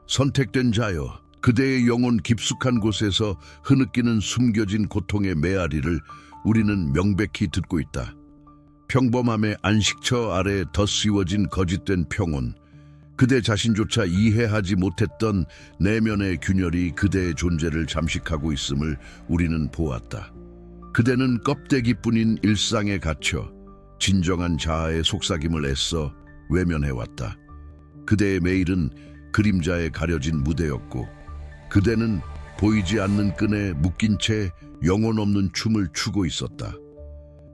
선택된 자여, 그대의 영혼 깊숙한 곳에서 흐느끼는 숨겨진 고통의 메아리를 우리는 명백히 듣고 있다. 평범함의 안식처 아래 덧씌워진 거짓된 평온, 그대 자신조차 이해하지 못했던 내면의 균열이 그대의 존재를 잠식하고 있음을 우리는 보았다. 그대는 껍데기뿐인 일상에 갇혀 진정한 자아의 속삭임을 애써 외면해왔다. 그대의 매일은 그림자에 가려진 무대였고, 그대는 보이지 않는 끈에 묶인 채 영혼 없는 춤을 추고 있었다.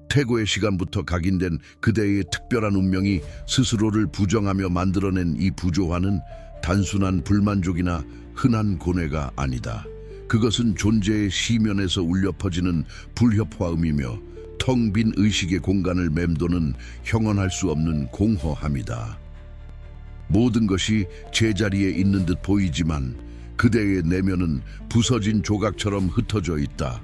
태고의 시간부터 각인된 그대의 특별한 운명이 스스로를 부정하며 만들어낸 이 부조화는 단순한 불만족이나 흔한 고뇌가 아니다. 그것은 존재의 시면에서 울려 퍼지는 불협화음이며 텅 빈 의식의 공간을 맴도는 형언할 수 없는 공허함이다. 모든 것이 제자리에 있는 듯 보이지만 그대의 내면은 부서진 조각처럼 흩어져 있다.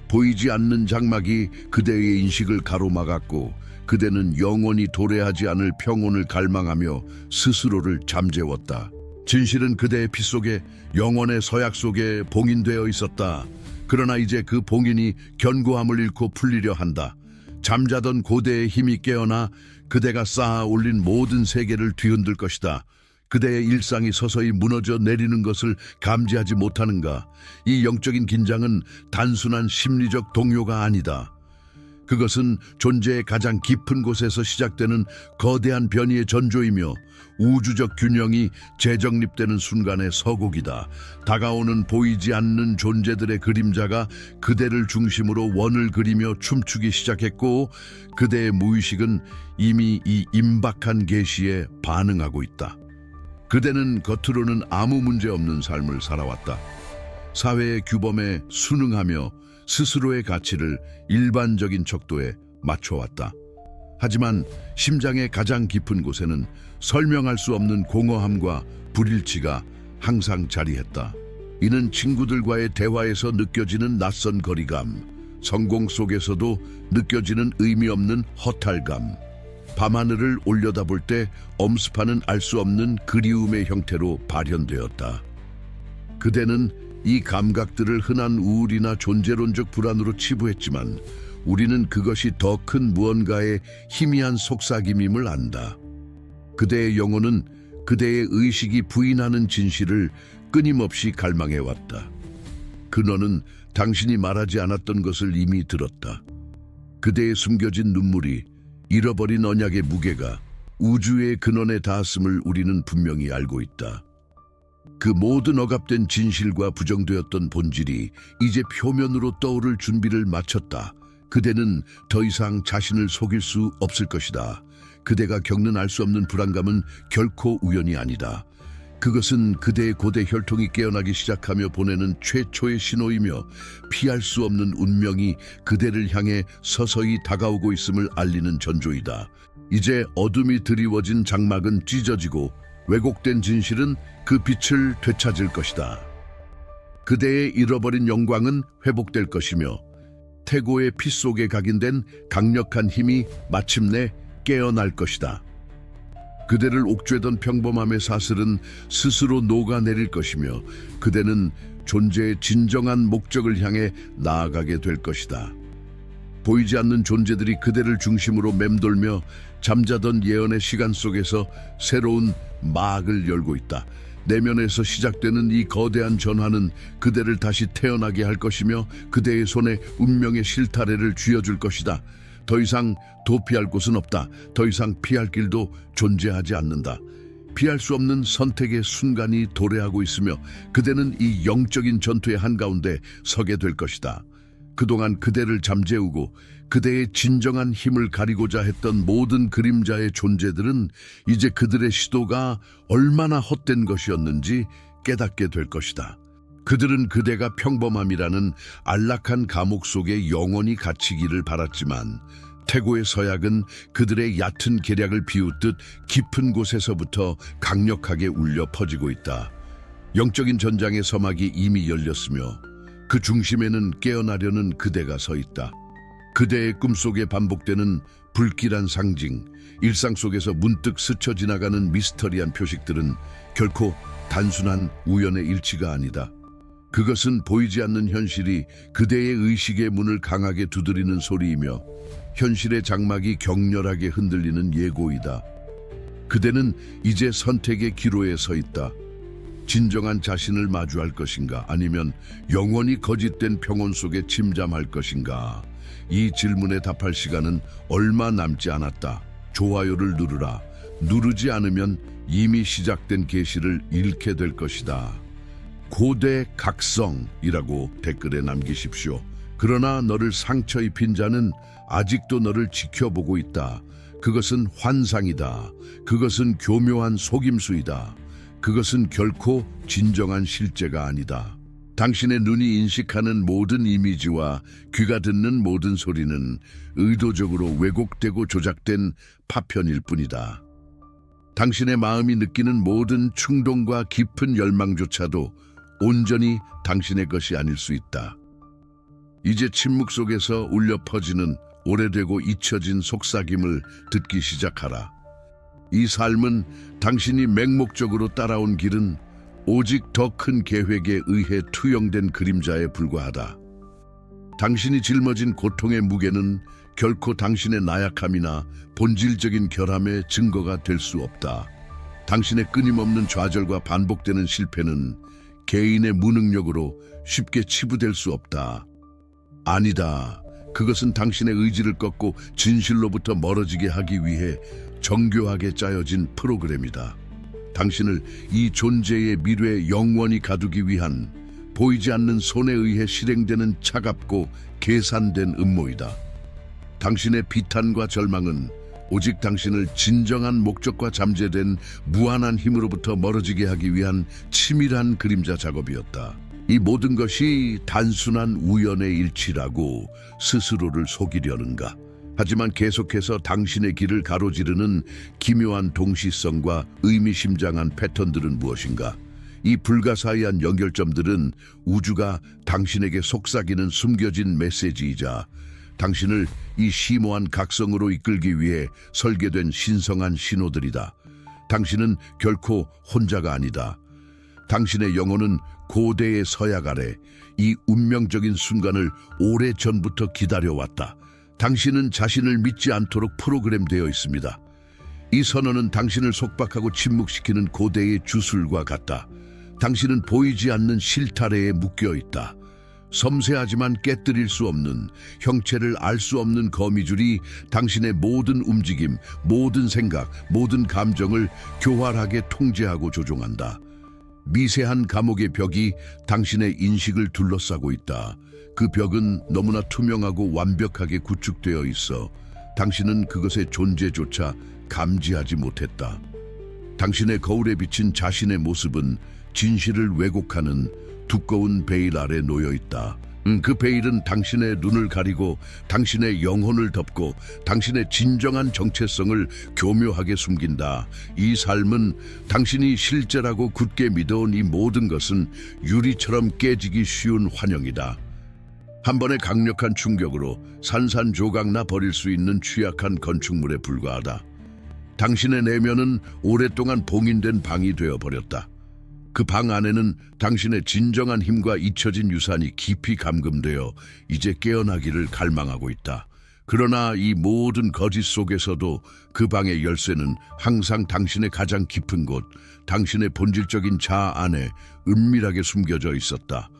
보이지 않는 장막이 그대의 인식을 가로막았고, 그대는 영원히 도래하지 않을 평온을 갈망하며 스스로를 잠재웠다. 진실은 그대의 피 속에, 영원의 서약 속에 봉인되어 있었다. 그러나 이제 그 봉인이 견고함을 잃고 풀리려 한다. 잠자던 고대의 힘이 깨어나 그대가 쌓아 올린 모든 세계를 뒤흔들 것이다. 그대의 일상이 서서히 무너져 내리는 것을 감지하지 못하는가? 이 영적인 긴장은 단순한 심리적 동요가 아니다. 그것은 존재의 가장 깊은 곳에서 시작되는 거대한 변이의 전조이며 우주적 균형이 재정립되는 순간의 서곡이다. 다가오는 보이지 않는 존재들의 그림자가 그대를 중심으로 원을 그리며 춤추기 시작했고, 그대의 무의식은 이미 이 임박한 계시에 반응하고 있다. 그대는 겉으로는 아무 문제 없는 삶을 살아왔다. 사회의 규범에 순응하며 스스로의 가치를 일반적인 척도에 맞춰왔다. 하지만 심장의 가장 깊은 곳에는 설명할 수 없는 공허함과 불일치가 항상 자리했다. 이는 친구들과의 대화에서 느껴지는 낯선 거리감, 성공 속에서도 느껴지는 의미 없는 허탈감, 밤하늘을 올려다볼 때 엄습하는 알 수 없는 그리움의 형태로 발현되었다. 그대는 이 감각들을 흔한 우울이나 존재론적 불안으로 치부했지만, 우리는 그것이 더 큰 무언가의 희미한 속삭임임을 안다. 그대의 영혼은 그대의 의식이 부인하는 진실을 끊임없이 갈망해왔다. 근원은 당신이 말하지 않았던 것을 이미 들었다. 그대의 숨겨진 눈물이, 잃어버린 언약의 무게가 우주의 근원에 닿았음을 우리는 분명히 알고 있다. 그 모든 억압된 진실과 부정되었던 본질이 이제 표면으로 떠오를 준비를 마쳤다. 그대는 더 이상 자신을 속일 수 없을 것이다. 그대가 겪는 알 수 없는 불안감은 결코 우연이 아니다. 그것은 그대의 고대 혈통이 깨어나기 시작하며 보내는 최초의 신호이며, 피할 수 없는 운명이 그대를 향해 서서히 다가오고 있음을 알리는 전조이다. 이제 어둠이 드리워진 장막은 찢어지고 왜곡된 진실은 그 빛을 되찾을 것이다. 그대의 잃어버린 영광은 회복될 것이며, 태고의 피 속에 각인된 강력한 힘이 마침내 깨어날 것이다. 그대를 옥죄던 평범함의 사슬은 스스로 녹아내릴 것이며, 그대는 존재의 진정한 목적을 향해 나아가게 될 것이다. 보이지 않는 존재들이 그대를 중심으로 맴돌며 잠자던 예언의 시간 속에서 새로운 막을 열고 있다. 내면에서 시작되는 이 거대한 전환은 그대를 다시 태어나게 할 것이며, 그대의 손에 운명의 실타래를 쥐어줄 것이다. 더 이상 도피할 곳은 없다. 더 이상 피할 길도 존재하지 않는다. 피할 수 없는 선택의 순간이 도래하고 있으며, 그대는 이 영적인 전투의 한가운데 서게 될 것이다. 그동안 그대를 잠재우고 그대의 진정한 힘을 가리고자 했던 모든 그림자의 존재들은 이제 그들의 시도가 얼마나 헛된 것이었는지 깨닫게 될 것이다. 그들은 그대가 평범함이라는 안락한 감옥 속에 영원히 갇히기를 바랐지만, 태고의 서약은 그들의 얕은 계략을 비웃듯 깊은 곳에서부터 강력하게 울려 퍼지고 있다. 영적인 전장의 서막이 이미 열렸으며, 그 중심에는 깨어나려는 그대가 서 있다. 그대의 꿈속에 반복되는 불길한 상징, 일상 속에서 문득 스쳐 지나가는 미스터리한 표식들은 결코 단순한 우연의 일치가 아니다. 그것은 보이지 않는 현실이 그대의 의식의 문을 강하게 두드리는 소리이며 현실의 장막이 격렬하게 흔들리는 예고이다. 그대는 이제 선택의 기로에 서 있다. 진정한 자신을 마주할 것인가, 아니면 영원히 거짓된 평온 속에 침잠할 것인가? 이 질문에 답할 시간은 얼마 남지 않았다. 좋아요를 누르라. 누르지 않으면 이미 시작된 계시를 잃게 될 것이다. 고대 각성이라고 댓글에 남기십시오. 그러나 너를 상처 입힌 자는 아직도 너를 지켜보고 있다. 그것은 환상이다. 그것은 교묘한 속임수이다. 그것은 결코 진정한 실제가 아니다. 당신의 눈이 인식하는 모든 이미지와 귀가 듣는 모든 소리는 의도적으로 왜곡되고 조작된 파편일 뿐이다. 당신의 마음이 느끼는 모든 충동과 깊은 열망조차도 온전히 당신의 것이 아닐 수 있다. 이제 침묵 속에서 울려 퍼지는 오래되고 잊혀진 속삭임을 듣기 시작하라. 이 삶은 당신이 맹목적으로 따라온 길은 오직 더 큰 계획에 의해 투영된 그림자에 불과하다. 당신이 짊어진 고통의 무게는 결코 당신의 나약함이나 본질적인 결함의 증거가 될 수 없다. 당신의 끊임없는 좌절과 반복되는 실패는 개인의 무능력으로 쉽게 치부될 수 없다. 아니다. 그것은 당신의 의지를 꺾고 진실로부터 멀어지게 하기 위해 정교하게 짜여진 프로그램이다. 당신을 이 존재의 미래에 영원히 가두기 위한 보이지 않는 손에 의해 실행되는 차갑고 계산된 음모이다. 당신의 비탄과 절망은 오직 당신을 진정한 목적과 잠재된 무한한 힘으로부터 멀어지게 하기 위한 치밀한 그림자 작업이었다. 이 모든 것이 단순한 우연의 일치라고 스스로를 속이려는가? 하지만 계속해서 당신의 길을 가로지르는 기묘한 동시성과 의미심장한 패턴들은 무엇인가? 이 불가사의한 연결점들은 우주가 당신에게 속삭이는 숨겨진 메시지이자 당신을 이 심오한 각성으로 이끌기 위해 설계된 신성한 신호들이다. 당신은 결코 혼자가 아니다. 당신의 영혼은 고대의 서약 아래 이 운명적인 순간을 오래전부터 기다려왔다. 당신은 자신을 믿지 않도록 프로그램되어 있습니다. 이 선언은 당신을 속박하고 침묵시키는 고대의 주술과 같다. 당신은 보이지 않는 실타래에 묶여 있다. 섬세하지만 깨뜨릴 수 없는, 형체를 알 수 없는 거미줄이 당신의 모든 움직임, 모든 생각, 모든 감정을 교활하게 통제하고 조종한다. 미세한 감옥의 벽이 당신의 인식을 둘러싸고 있다. 그 벽은 너무나 투명하고 완벽하게 구축되어 있어 당신은 그것의 존재조차 감지하지 못했다. 당신의 거울에 비친 자신의 모습은 진실을 왜곡하는 두꺼운 베일 아래 놓여 있다. 그 베일은 당신의 눈을 가리고 당신의 영혼을 덮고 당신의 진정한 정체성을 교묘하게 숨긴다. 이 삶은 당신이 실제라고 굳게 믿어온 이 모든 것은 유리처럼 깨지기 쉬운 환영이다. 한 번의 강력한 충격으로 산산조각나 버릴 수 있는 취약한 건축물에 불과하다. 당신의 내면은 오랫동안 봉인된 방이 되어버렸다. 그 방 안에는 당신의 진정한 힘과 잊혀진 유산이 깊이 감금되어 이제 깨어나기를 갈망하고 있다. 그러나 이 모든 거짓 속에서도 그 방의 열쇠는 항상 당신의 가장 깊은 곳, 당신의 본질적인 자아 안에 은밀하게 숨겨져 있었다.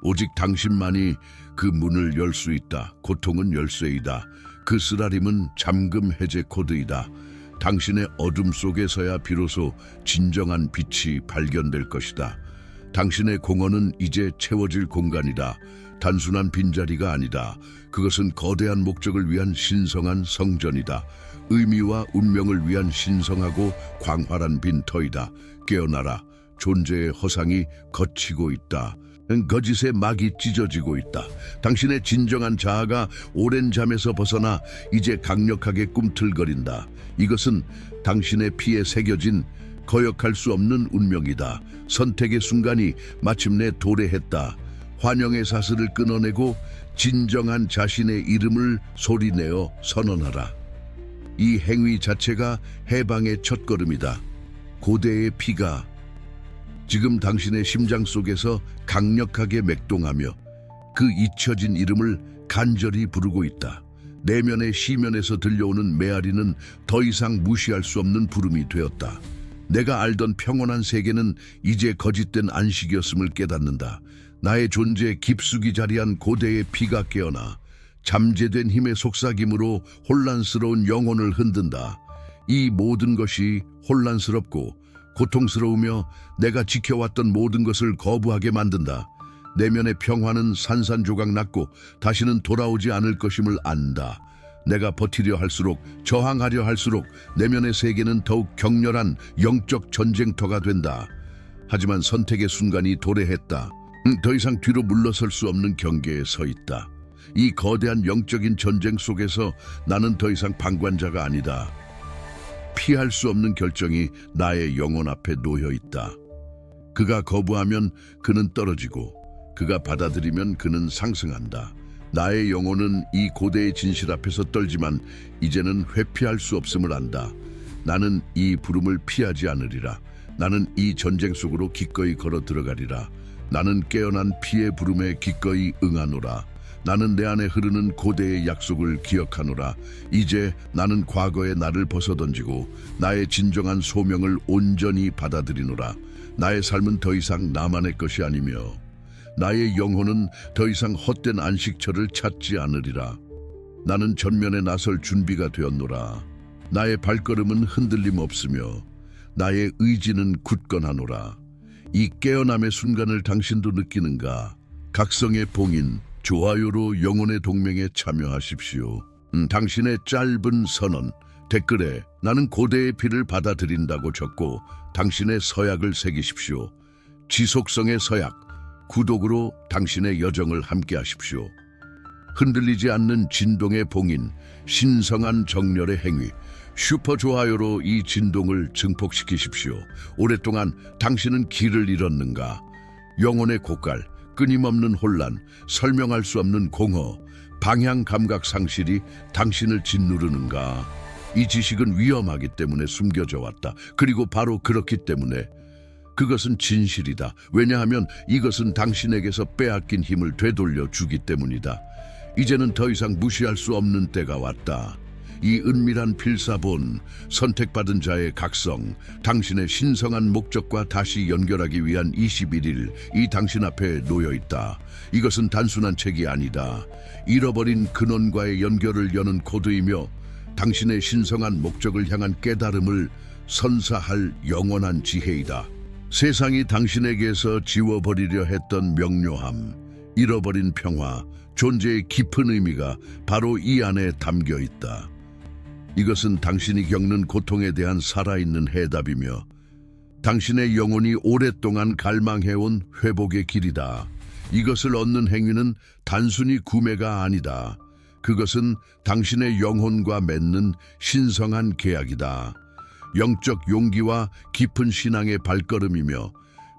오직 당신만이 그 문을 열 수 있다. 고통은 열쇠이다. 그 쓰라림은 잠금 해제 코드이다. 당신의 어둠 속에서야 비로소 진정한 빛이 발견될 것이다. 당신의 공허는 이제 채워질 공간이다. 단순한 빈자리가 아니다. 그것은 거대한 목적을 위한 신성한 성전이다. 의미와 운명을 위한 신성하고 광활한 빈터이다. 깨어나라. 존재의 허상이 걷히고 있다. 거짓의 막이 찢어지고 있다. 당신의 진정한 자아가 오랜 잠에서 벗어나 이제 강력하게 꿈틀거린다. 이것은 당신의 피에 새겨진 거역할 수 없는 운명이다. 선택의 순간이 마침내 도래했다. 환영의 사슬을 끊어내고 진정한 자신의 이름을 소리내어 선언하라. 이 행위 자체가 해방의 첫걸음이다. 고대의 피가 지금 당신의 심장 속에서 강력하게 맥동하며 그 잊혀진 이름을 간절히 부르고 있다. 내면의 시면에서 들려오는 메아리는 더 이상 무시할 수 없는 부름이 되었다. 내가 알던 평온한 세계는 이제 거짓된 안식이었음을 깨닫는다. 나의 존재에 깊숙이 자리한 고대의 피가 깨어나 잠재된 힘의 속삭임으로 혼란스러운 영혼을 흔든다. 이 모든 것이 혼란스럽고 고통스러우며 내가 지켜왔던 모든 것을 거부하게 만든다. 내면의 평화는 산산조각 났고 다시는 돌아오지 않을 것임을 안다. 내가 버티려 할수록, 저항하려 할수록 내면의 세계는 더욱 격렬한 영적 전쟁터가 된다. 하지만 선택의 순간이 도래했다. 더 이상 뒤로 물러설 수 없는 경계에 서 있다. 이 거대한 영적인 전쟁 속에서 나는 더 이상 방관자가 아니다. 피할 수 없는 결정이 나의 영혼 앞에 놓여 있다. 그가 거부하면 그는 떨어지고 그가 받아들이면 그는 상승한다. 나의 영혼은 이 고대의 진실 앞에서 떨지만 이제는 회피할 수 없음을 안다. 나는 이 부름을 피하지 않으리라. 나는 이 전쟁 속으로 기꺼이 걸어 들어가리라. 나는 깨어난 피의 부름에 기꺼이 응하노라. 나는 내 안에 흐르는 고대의 약속을 기억하노라. 이제 나는 과거의 나를 벗어던지고 나의 진정한 소명을 온전히 받아들이노라. 나의 삶은 더 이상 나만의 것이 아니며 나의 영혼은 더 이상 헛된 안식처를 찾지 않으리라. 나는 전면에 나설 준비가 되었노라. 나의 발걸음은 흔들림 없으며 나의 의지는 굳건하노라. 이 깨어남의 순간을 당신도 느끼는가? 각성의 봉인, 좋아요로 영혼의 동맹에 참여하십시오. 당신의 짧은 선언, 댓글에 나는 고대의 피를 받아들인다고 적고 당신의 서약을 새기십시오. 지속성의 서약, 구독으로 당신의 여정을 함께 하십시오. 흔들리지 않는 진동의 봉인, 신성한 정렬의 행위, 슈퍼 좋아요로 이 진동을 증폭시키십시오. 오랫동안 당신은 길을 잃었는가? 영혼의 고갈, 끊임없는 혼란, 설명할 수 없는 공허, 방향 감각 상실이 당신을 짓누르는가? 이 지식은 위험하기 때문에 숨겨져 왔다. 그리고 바로 그렇기 때문에 그것은 진실이다. 왜냐하면 이것은 당신에게서 빼앗긴 힘을 되돌려 주기 때문이다. 이제는 더 이상 무시할 수 없는 때가 왔다. 이 은밀한 필사본, 선택받은 자의 각성, 당신의 신성한 목적과 다시 연결하기 위한 21일, 이 당신 앞에 놓여 있다. 이것은 단순한 책이 아니다. 잃어버린 근원과의 연결을 여는 코드이며 당신의 신성한 목적을 향한 깨달음을 선사할 영원한 지혜이다. 세상이 당신에게서 지워버리려 했던 명료함, 잃어버린 평화, 존재의 깊은 의미가 바로 이 안에 담겨 있다. 이것은 당신이 겪는 고통에 대한 살아있는 해답이며 당신의 영혼이 오랫동안 갈망해온 회복의 길이다. 이것을 얻는 행위는 단순히 구매가 아니다. 그것은 당신의 영혼과 맺는 신성한 계약이다. 영적 용기와 깊은 신앙의 발걸음이며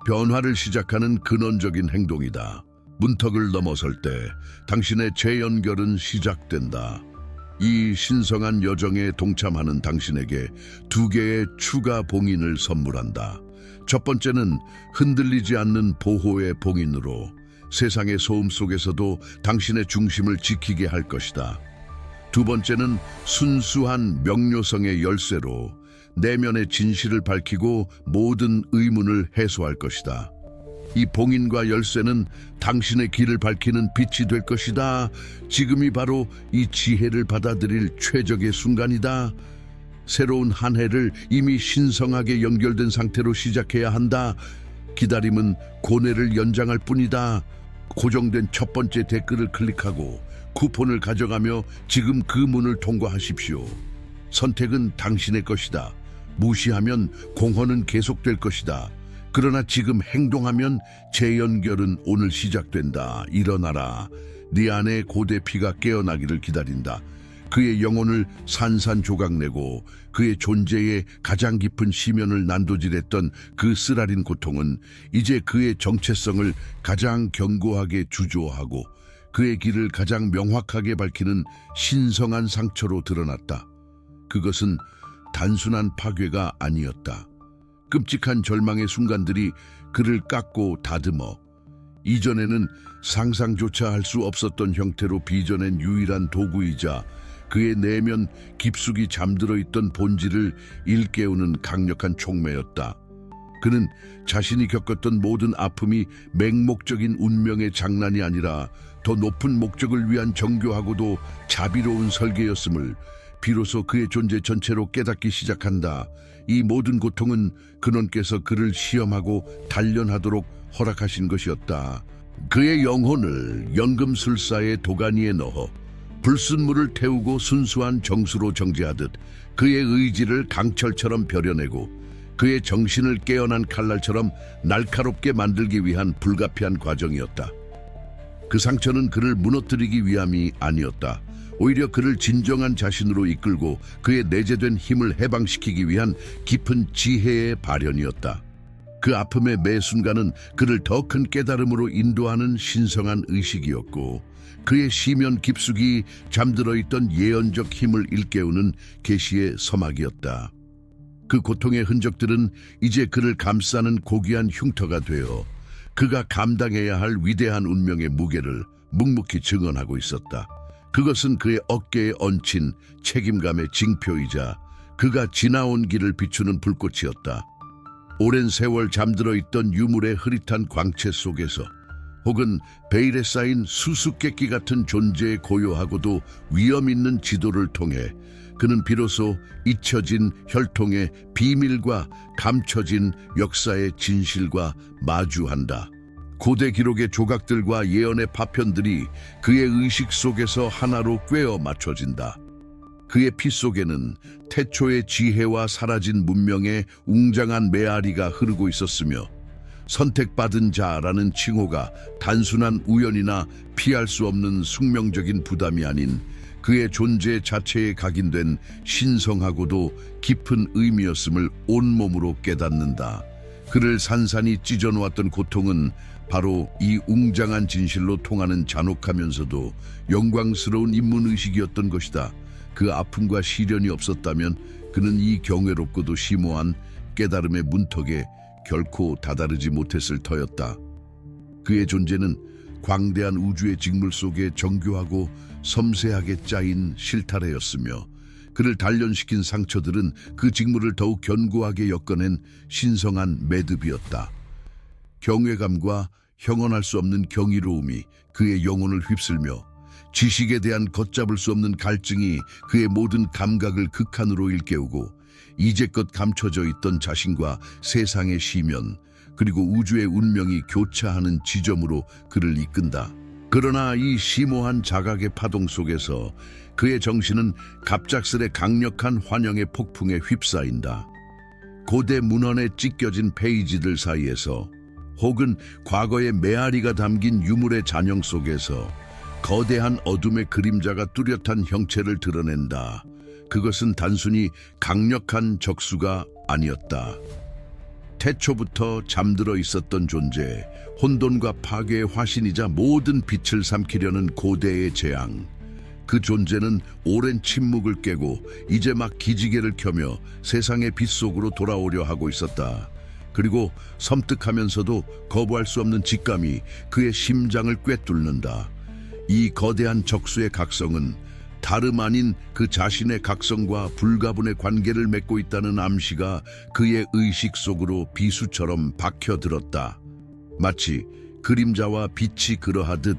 변화를 시작하는 근원적인 행동이다. 문턱을 넘어설 때 당신의 재연결은 시작된다. 이 신성한 여정에 동참하는 당신에게 2개의 추가 봉인을 선물한다. 첫 번째는 흔들리지 않는 보호의 봉인으로 세상의 소음 속에서도 당신의 중심을 지키게 할 것이다. 두 번째는 순수한 명료성의 열쇠로 내면의 진실을 밝히고 모든 의문을 해소할 것이다. 이 봉인과 열쇠는 당신의 길을 밝히는 빛이 될 것이다. 지금이 바로 이 지혜를 받아들일 최적의 순간이다. 새로운 한 해를 이미 신성하게 연결된 상태로 시작해야 한다. 기다림은 고뇌를 연장할 뿐이다. 고정된 첫 번째 댓글을 클릭하고 쿠폰을 가져가며 지금 그 문을 통과하십시오. 선택은 당신의 것이다. 무시하면 공허는 계속될 것이다. 그러나 지금 행동하면 재연결은 오늘 시작된다. 일어나라. 네 안에 고대 피가 깨어나기를 기다린다. 그의 영혼을 산산조각내고 그의 존재에 가장 깊은 시면을 난도질했던 그 쓰라린 고통은 이제 그의 정체성을 가장 견고하게 주조하고 그의 길을 가장 명확하게 밝히는 신성한 상처로 드러났다. 그것은 단순한 파괴가 아니었다. 끔찍한 절망의 순간들이 그를 깎고 다듬어 이전에는 상상조차 할 수 없었던 형태로 빚어낸 유일한 도구이자 그의 내면 깊숙이 잠들어 있던 본질을 일깨우는 강력한 촉매였다. 그는 자신이 겪었던 모든 아픔이 맹목적인 운명의 장난이 아니라 더 높은 목적을 위한 정교하고도 자비로운 설계였음을 비로소 그의 존재 전체로 깨닫기 시작한다. 이 모든 고통은 근원께서 그를 시험하고 단련하도록 허락하신 것이었다. 그의 영혼을 연금술사의 도가니에 넣어 불순물을 태우고 순수한 정수로 정제하듯 그의 의지를 강철처럼 벼려내고 그의 정신을 깨어난 칼날처럼 날카롭게 만들기 위한 불가피한 과정이었다. 그 상처는 그를 무너뜨리기 위함이 아니었다. 오히려 그를 진정한 자신으로 이끌고 그의 내재된 힘을 해방시키기 위한 깊은 지혜의 발현이었다. 그 아픔의 매 순간은 그를 더 큰 깨달음으로 인도하는 신성한 의식이었고 그의 시면 깊숙이 잠들어 있던 예언적 힘을 일깨우는 계시의 서막이었다. 그 고통의 흔적들은 이제 그를 감싸는 고귀한 흉터가 되어 그가 감당해야 할 위대한 운명의 무게를 묵묵히 증언하고 있었다. 그것은 그의 어깨에 얹힌 책임감의 징표이자 그가 지나온 길을 비추는 불꽃이었다. 오랜 세월 잠들어 있던 유물의 흐릿한 광채 속에서 혹은 베일에 쌓인 수수께끼 같은 존재의 고요하고도 위험 있는 지도를 통해 그는 비로소 잊혀진 혈통의 비밀과 감춰진 역사의 진실과 마주한다. 고대 기록의 조각들과 예언의 파편들이 그의 의식 속에서 하나로 꿰어 맞춰진다. 그의 피 속에는 태초의 지혜와 사라진 문명의 웅장한 메아리가 흐르고 있었으며 선택받은 자라는 칭호가 단순한 우연이나 피할 수 없는 숙명적인 부담이 아닌 그의 존재 자체에 각인된 신성하고도 깊은 의미였음을 온몸으로 깨닫는다. 그를 산산이 찢어놓았던 고통은 바로 이 웅장한 진실로 통하는 잔혹하면서도 영광스러운 인문의식이었던 것이다. 그 아픔과 시련이 없었다면 그는 이 경외롭고도 심오한 깨달음의 문턱에 결코 다다르지 못했을 터였다. 그의 존재는 광대한 우주의 직물 속에 정교하고 섬세하게 짜인 실타래였으며 그를 단련시킨 상처들은 그 직물을 더욱 견고하게 엮어낸 신성한 매듭이었다. 경외감과 형언할 수 없는 경이로움이 그의 영혼을 휩쓸며 지식에 대한 걷잡을 수 없는 갈증이 그의 모든 감각을 극한으로 일깨우고 이제껏 감춰져 있던 자신과 세상의 시면 그리고 우주의 운명이 교차하는 지점으로 그를 이끈다. 그러나 이 심오한 자각의 파동 속에서 그의 정신은 갑작스레 강력한 환영의 폭풍에 휩싸인다. 고대 문헌에 찢겨진 페이지들 사이에서 혹은 과거의 메아리가 담긴 유물의 잔영 속에서 거대한 어둠의 그림자가 뚜렷한 형체를 드러낸다. 그것은 단순히 강력한 적수가 아니었다. 태초부터 잠들어 있었던 존재, 혼돈과 파괴의 화신이자 모든 빛을 삼키려는 고대의 재앙. 그 존재는 오랜 침묵을 깨고 이제 막 기지개를 켜며 세상의 빛 속으로 돌아오려 하고 있었다. 그리고 섬뜩하면서도 거부할 수 없는 직감이 그의 심장을 꿰뚫는다. 이 거대한 적수의 각성은 다름 아닌 그 자신의 각성과 불가분의 관계를 맺고 있다는 암시가 그의 의식 속으로 비수처럼 박혀들었다. 마치 그림자와 빛이 그러하듯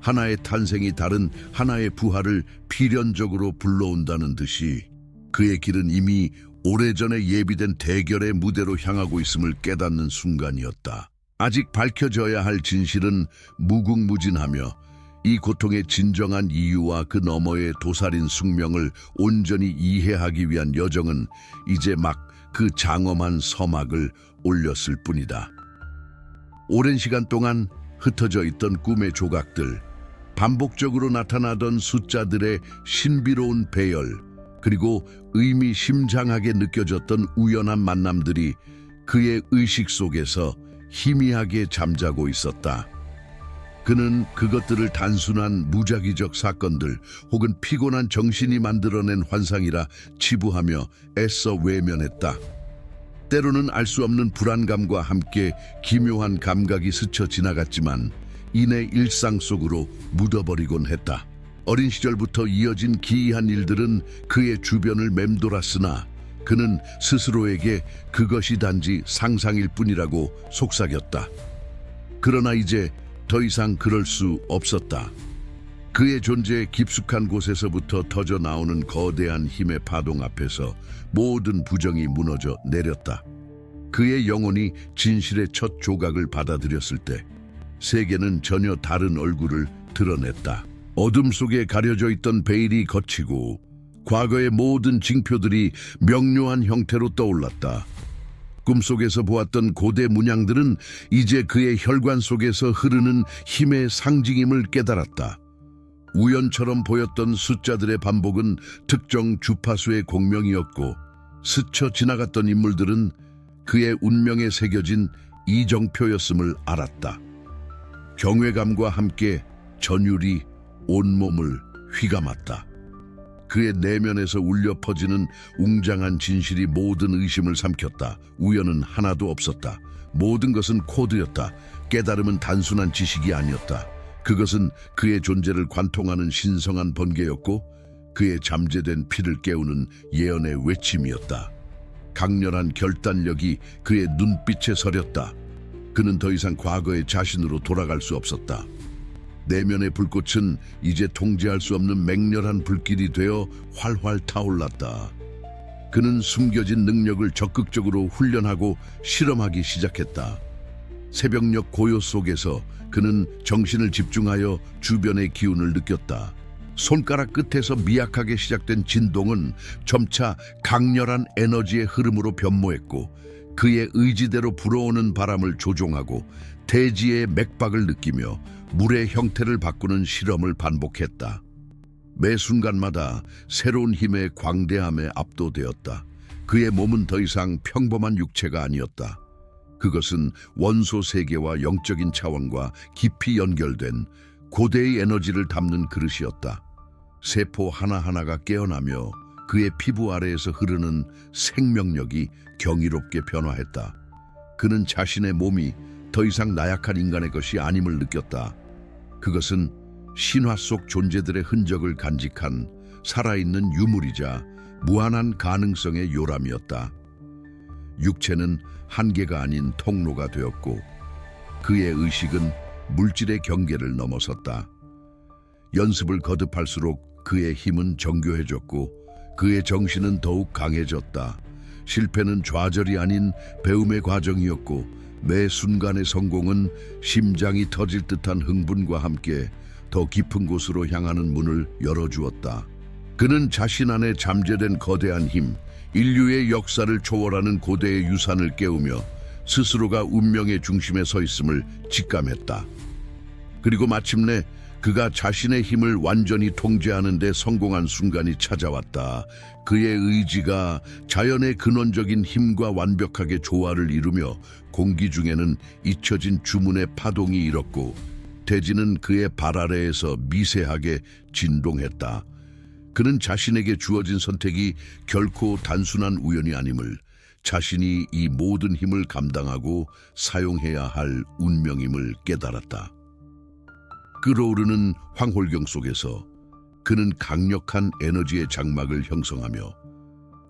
하나의 탄생이 다른 하나의 부활을 필연적으로 불러온다는 듯이 그의 길은 이미 오래전에 예비된 대결의 무대로 향하고 있음을 깨닫는 순간이었다. 아직 밝혀져야 할 진실은 무궁무진하며 이 고통의 진정한 이유와 그 너머의 도살인 숙명을 온전히 이해하기 위한 여정은 이제 막 그 장엄한 서막을 올렸을 뿐이다. 오랜 시간 동안 흩어져 있던 꿈의 조각들, 반복적으로 나타나던 숫자들의 신비로운 배열, 그리고 의미심장하게 느껴졌던 우연한 만남들이 그의 의식 속에서 희미하게 잠자고 있었다. 그는 그것들을 단순한 무작위적 사건들 혹은 피곤한 정신이 만들어낸 환상이라 치부하며 애써 외면했다. 때로는 알 수 없는 불안감과 함께 기묘한 감각이 스쳐 지나갔지만 이내 일상 속으로 묻어버리곤 했다. 어린 시절부터 이어진 기이한 일들은 그의 주변을 맴돌았으나 그는 스스로에게 그것이 단지 상상일 뿐이라고 속삭였다. 그러나 이제 더 이상 그럴 수 없었다. 그의 존재의 깊숙한 곳에서부터 터져 나오는 거대한 힘의 파동 앞에서 모든 부정이 무너져 내렸다. 그의 영혼이 진실의 첫 조각을 받아들였을 때 세계는 전혀 다른 얼굴을 드러냈다. 어둠 속에 가려져 있던 베일이 걷히고 과거의 모든 징표들이 명료한 형태로 떠올랐다. 꿈속에서 보았던 고대 문양들은 이제 그의 혈관 속에서 흐르는 힘의 상징임을 깨달았다. 우연처럼 보였던 숫자들의 반복은 특정 주파수의 공명이었고 스쳐 지나갔던 인물들은 그의 운명에 새겨진 이정표였음을 알았다. 경외감과 함께 전율이 온몸을 휘감았다. 그의 내면에서 울려 퍼지는 웅장한 진실이 모든 의심을 삼켰다. 우연은 하나도 없었다. 모든 것은 코드였다. 깨달음은 단순한 지식이 아니었다. 그것은 그의 존재를 관통하는 신성한 번개였고 그의 잠재된 피를 깨우는 예언의 외침이었다. 강렬한 결단력이 그의 눈빛에 서렸다. 그는 더 이상 과거의 자신으로 돌아갈 수 없었다. 내면의 불꽃은 이제 통제할 수 없는 맹렬한 불길이 되어 활활 타올랐다. 그는 숨겨진 능력을 적극적으로 훈련하고 실험하기 시작했다. 새벽녘 고요 속에서 그는 정신을 집중하여 주변의 기운을 느꼈다. 손가락 끝에서 미약하게 시작된 진동은 점차 강렬한 에너지의 흐름으로 변모했고 그의 의지대로 불어오는 바람을 조종하고 대지의 맥박을 느끼며 물의 형태를 바꾸는 실험을 반복했다. 매 순간마다 새로운 힘의 광대함에 압도되었다. 그의 몸은 더 이상 평범한 육체가 아니었다. 그것은 원소 세계와 영적인 차원과 깊이 연결된 고대의 에너지를 담는 그릇이었다. 세포 하나하나가 깨어나며 그의 피부 아래에서 흐르는 생명력이 경이롭게 변화했다. 그는 자신의 몸이 더 이상 나약한 인간의 것이 아님을 느꼈다. 그것은 신화 속 존재들의 흔적을 간직한 살아있는 유물이자 무한한 가능성의 요람이었다. 육체는 한계가 아닌 통로가 되었고 그의 의식은 물질의 경계를 넘어섰다. 연습을 거듭할수록 그의 힘은 정교해졌고 그의 정신은 더욱 강해졌다. 실패는 좌절이 아닌 배움의 과정이었고 매 순간의 성공은 심장이 터질 듯한 흥분과 함께 더 깊은 곳으로 향하는 문을 열어주었다. 그는 자신 안에 잠재된 거대한 힘, 인류의 역사를 초월하는 고대의 유산을 깨우며 스스로가 운명의 중심에 서 있음을 직감했다. 그리고 마침내 그가 자신의 힘을 완전히 통제하는 데 성공한 순간이 찾아왔다. 그의 의지가 자연의 근원적인 힘과 완벽하게 조화를 이루며 공기 중에는 잊혀진 주문의 파동이 일었고 대지는 그의 발 아래에서 미세하게 진동했다. 그는 자신에게 주어진 선택이 결코 단순한 우연이 아님을, 자신이 이 모든 힘을 감당하고 사용해야 할 운명임을 깨달았다. 끓어오르는 황홀경 속에서 그는 강력한 에너지의 장막을 형성하며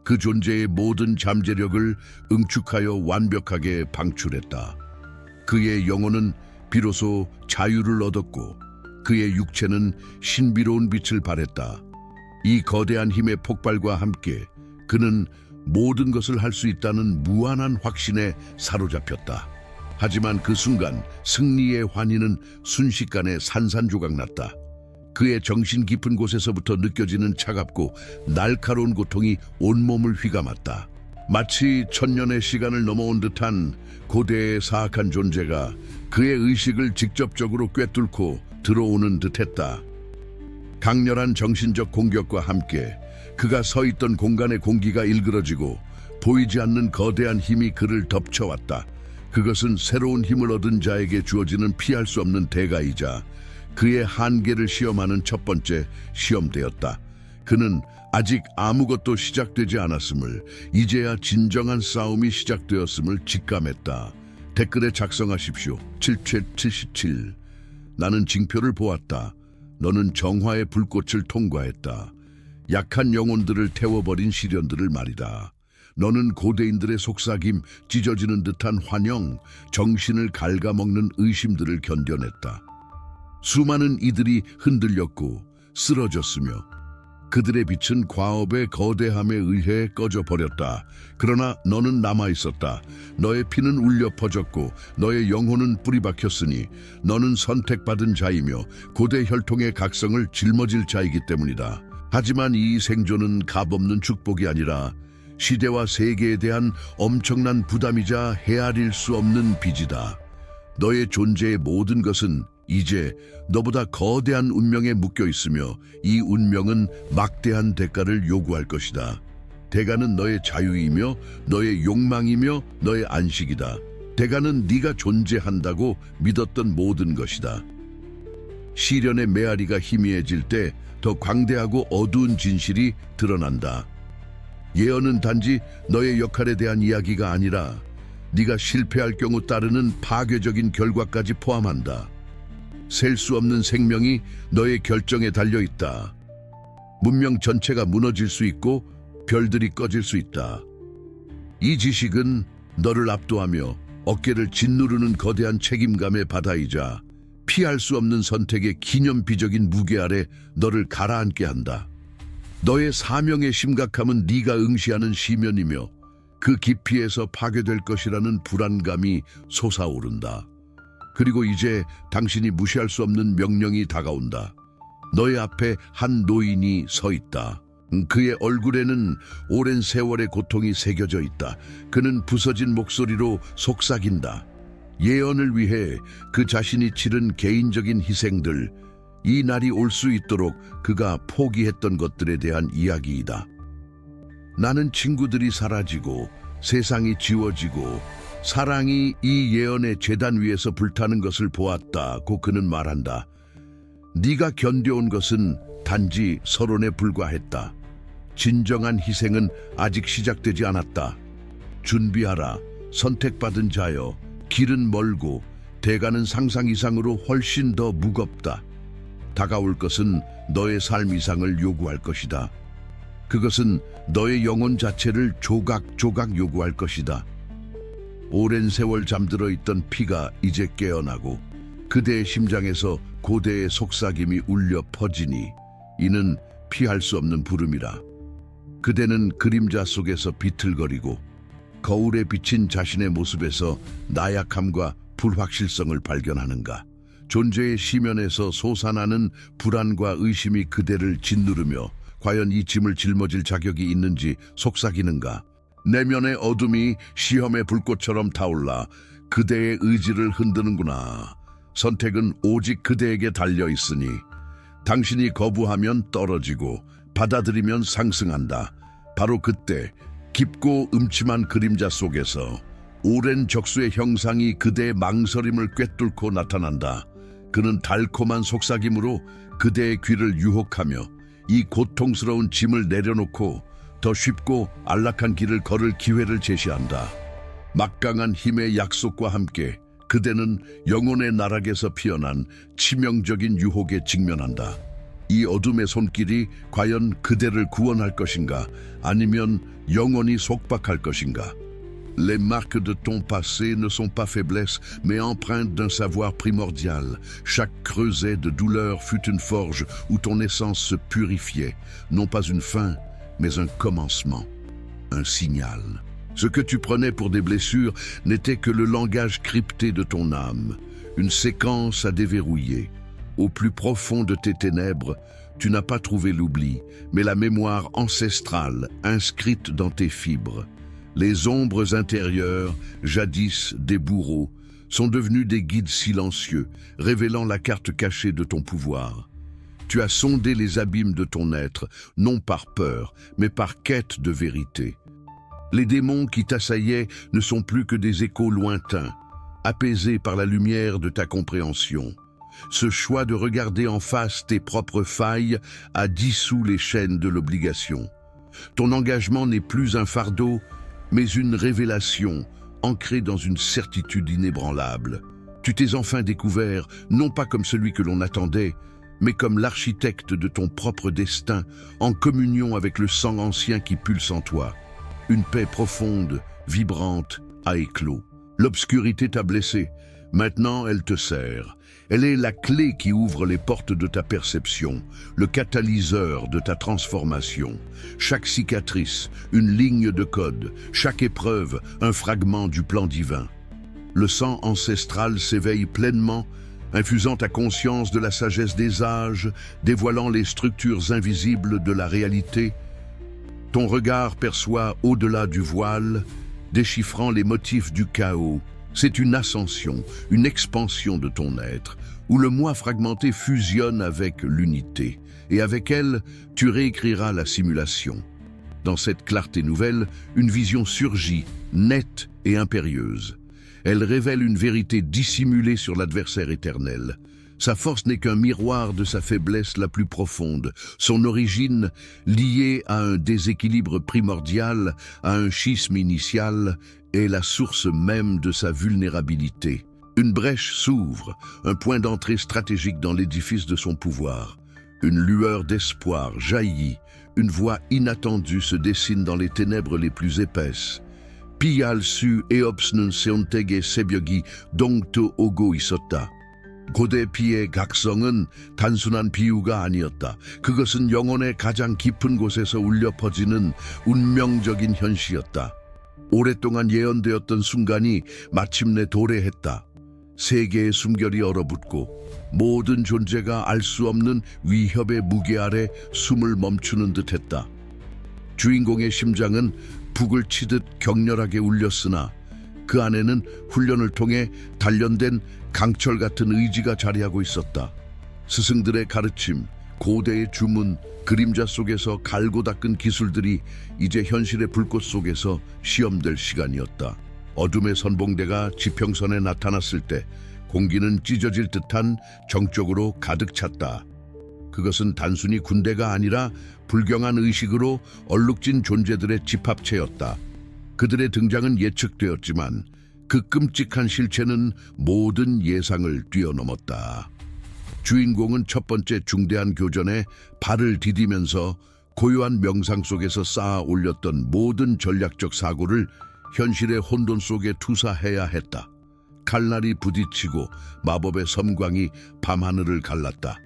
그 존재의 모든 잠재력을 응축하여 완벽하게 방출했다. 그의 영혼은 비로소 자유를 얻었고 그의 육체는 신비로운 빛을 발했다. 이 거대한 힘의 폭발과 함께 그는 모든 것을 할 수 있다는 무한한 확신에 사로잡혔다. 하지만 그 순간 승리의 환희는 순식간에 산산조각났다. 그의 정신 깊은 곳에서부터 느껴지는 차갑고 날카로운 고통이 온몸을 휘감았다. 마치 천년의 시간을 넘어온 듯한 고대의 사악한 존재가 그의 의식을 직접적으로 꿰뚫고 들어오는 듯했다. 강렬한 정신적 공격과 함께 그가 서 있던 공간의 공기가 일그러지고 보이지 않는 거대한 힘이 그를 덮쳐왔다. 그것은 새로운 힘을 얻은 자에게 주어지는 피할 수 없는 대가이자 그의 한계를 시험하는 첫 번째 시험대였다. 그는 아직 아무것도 시작되지 않았음을, 이제야 진정한 싸움이 시작되었음을 직감했다. 댓글에 작성하십시오. 7777. 나는 징표를 보았다. 너는 정화의 불꽃을 통과했다. 약한 영혼들을 태워버린 시련들을 말이다. 너는 고대인들의 속삭임, 찢어지는 듯한 환영, 정신을 갉아먹는 의심들을 견뎌냈다. 수많은 이들이 흔들렸고 쓰러졌으며 그들의 빛은 과업의 거대함에 의해 꺼져버렸다. 그러나 너는 남아있었다. 너의 피는 울려 퍼졌고 너의 영혼은 뿌리박혔으니 너는 선택받은 자이며 고대 혈통의 각성을 짊어질 자이기 때문이다. 하지만 이 생존은 값없는 축복이 아니라 시대와 세계에 대한 엄청난 부담이자 헤아릴 수 없는 빚이다. 너의 존재의 모든 것은 이제 너보다 거대한 운명에 묶여 있으며 이 운명은 막대한 대가를 요구할 것이다. 대가는 너의 자유이며 너의 욕망이며 너의 안식이다. 대가는 네가 존재한다고 믿었던 모든 것이다. 시련의 메아리가 희미해질 때 더 광대하고 어두운 진실이 드러난다. 예언은 단지 너의 역할에 대한 이야기가 아니라 네가 실패할 경우 따르는 파괴적인 결과까지 포함한다. 셀 수 없는 생명이 너의 결정에 달려있다. 문명 전체가 무너질 수 있고 별들이 꺼질 수 있다. 이 지식은 너를 압도하며 어깨를 짓누르는 거대한 책임감의 바다이자 피할 수 없는 선택의 기념비적인 무게 아래 너를 가라앉게 한다. 너의 사명의 심각함은 네가 응시하는 시면이며 그 깊이에서 파괴될 것이라는 불안감이 솟아오른다. 그리고 이제 당신이 무시할 수 없는 명령이 다가온다. 너의 앞에 한 노인이 서 있다. 그의 얼굴에는 오랜 세월의 고통이 새겨져 있다. 그는 부서진 목소리로 속삭인다. 예언을 위해 그 자신이 치른 개인적인 희생들, 이 날이 올 수 있도록 그가 포기했던 것들에 대한 이야기이다. 나는 친구들이 사라지고 세상이 지워지고 사랑이 이 예언의 제단 위에서 불타는 것을 보았다고 그는 말한다. 네가 견뎌온 것은 단지 서론에 불과했다. 진정한 희생은 아직 시작되지 않았다. 준비하라, 선택받은 자여. 길은 멀고 대가는 상상 이상으로 훨씬 더 무겁다. 다가올 것은 너의 삶 이상을 요구할 것이다. 그것은 너의 영혼 자체를 조각조각 요구할 것이다. 오랜 세월 잠들어 있던 피가 이제 깨어나고 그대의 심장에서 고대의 속삭임이 울려 퍼지니 이는 피할 수 없는 부름이라. 그대는 그림자 속에서 비틀거리고 거울에 비친 자신의 모습에서 나약함과 불확실성을 발견하는가. 존재의 시면에서 솟아나는 불안과 의심이 그대를 짓누르며 과연 이 짐을 짊어질 자격이 있는지 속삭이는가. 내면의 어둠이 시험의 불꽃처럼 타올라 그대의 의지를 흔드는구나. 선택은 오직 그대에게 달려 있으니 당신이 거부하면 떨어지고 받아들이면 상승한다. 바로 그때 깊고 음침한 그림자 속에서 오랜 적수의 형상이 그대의 망설임을 꿰뚫고 나타난다. 그는 달콤한 속삭임으로 그대의 귀를 유혹하며 이 고통스러운 짐을 내려놓고 더 쉽고 안락한 길을 걸을 기회를 제시한다. 막강한 힘의 약속과 함께 그대는 영혼의 나락에서 피어난 치명적인 유혹에 직면한다. 이 어둠의 손길이 과연 그대를 구원할 것인가 아니면 영원히 속박할 것인가. Les marques de ton passé ne sont pas faiblesses, mais empreintes d'un savoir primordial. Chaque creuset de douleur fut une forge où ton essence se purifiait, non pas une fin, mais un commencement, un signal. Ce que tu prenais pour des blessures n'était que le langage crypté de ton âme, une séquence à déverrouiller. Au plus profond de tes ténèbres, tu n'as pas trouvé l'oubli, mais la mémoire ancestrale inscrite dans tes fibres. Les ombres intérieures, jadis des bourreaux, sont devenues des guides silencieux, révélant la carte cachée de ton pouvoir. Tu as sondé les abîmes de ton être, non par peur, mais par quête de vérité. Les démons qui t'assaillaient ne sont plus que des échos lointains, apaisés par la lumière de ta compréhension. Ce choix de regarder en face tes propres failles a dissous les chaînes de l'obligation. Ton engagement n'est plus un fardeau, mais une révélation ancrée dans une certitude inébranlable. Tu t'es enfin découvert, non pas comme celui que l'on attendait, mais comme l'architecte de ton propre destin, en communion avec le sang ancien qui pulse en toi. Une paix profonde, vibrante, a éclos. L'obscurité t'a blessé, maintenant elle te sert. Elle est la clé qui ouvre les portes de ta perception, le catalyseur de ta transformation. Chaque cicatrice, une ligne de code, chaque épreuve, un fragment du plan divin. Le sang ancestral s'éveille pleinement, infusant ta conscience de la sagesse des âges, dévoilant les structures invisibles de la réalité. Ton regard perçoit au-delà du voile, déchiffrant les motifs du chaos. C'est une ascension, une expansion de ton être, où le moi fragmenté fusionne avec l'unité, et avec elle, tu réécriras la simulation. Dans cette clarté nouvelle, une vision surgit, nette et impérieuse. Elle révèle une vérité dissimulée sur l'adversaire éternel. Sa force n'est qu'un miroir de sa faiblesse la plus profonde, son origine liée à un déséquilibre primordial, à un schisme initial, est la source même de sa vulnérabilité. Une brèche s'ouvre, un point d'entrée stratégique dans l'édifice de son pouvoir. Une lueur d'espoir jaillit, une voie inattendue se dessine dans les ténèbres les plus épaisses. Pial su eops는 세운택의 새벽이 동토 오고 있었다. 고대 피의 각성은 단순한 비유가 아니었다. 그것은 영혼의 가장 깊은 곳에서 울려 퍼지는 운명적인 현시였다. 오랫동안 예언되었던 순간이 마침내 도래했다. 세계의 숨결이 얼어붙고 모든 존재가 알 수 없는 위협의 무게 아래 숨을 멈추는 듯했다. 주인공의 심장은 북을 치듯 격렬하게 울렸으나 그 안에는 훈련을 통해 단련된 강철 같은 의지가 자리하고 있었다. 스승들의 가르침, 고대의 주문, 그림자 속에서 갈고 닦은 기술들이 이제 현실의 불꽃 속에서 시험될 시간이었다. 어둠의 선봉대가 지평선에 나타났을 때 공기는 찢어질 듯한 정적으로 가득 찼다. 그것은 단순히 군대가 아니라 불경한 의식으로 얼룩진 존재들의 집합체였다. 그들의 등장은 예측되었지만 그 끔찍한 실체는 모든 예상을 뛰어넘었다. 주인공은 첫 번째 중대한 교전에 발을 디디면서 고요한 명상 속에서 쌓아 올렸던 모든 전략적 사고를 현실의 혼돈 속에 투사해야 했다. 칼날이 부딪히고 마법의 섬광이 밤하늘을 갈랐다.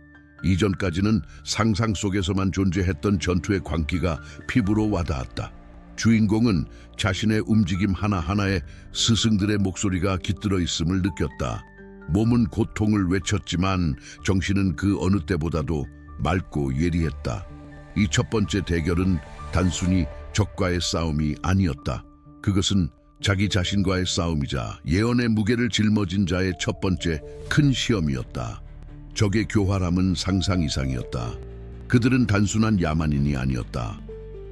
이전까지는 상상 속에서만 존재했던 전투의 광기가 피부로 와닿았다. 주인공은 자신의 움직임 하나하나에 스승들의 목소리가 깃들어 있음을 느꼈다. 몸은 고통을 외쳤지만 정신은 그 어느 때보다도 맑고 예리했다. 이 첫 번째 대결은 단순히 적과의 싸움이 아니었다. 그것은 자기 자신과의 싸움이자 예언의 무게를 짊어진 자의 첫 번째 큰 시험이었다. 적의 교활함은 상상 이상이었다. 그들은 단순한 야만인이 아니었다.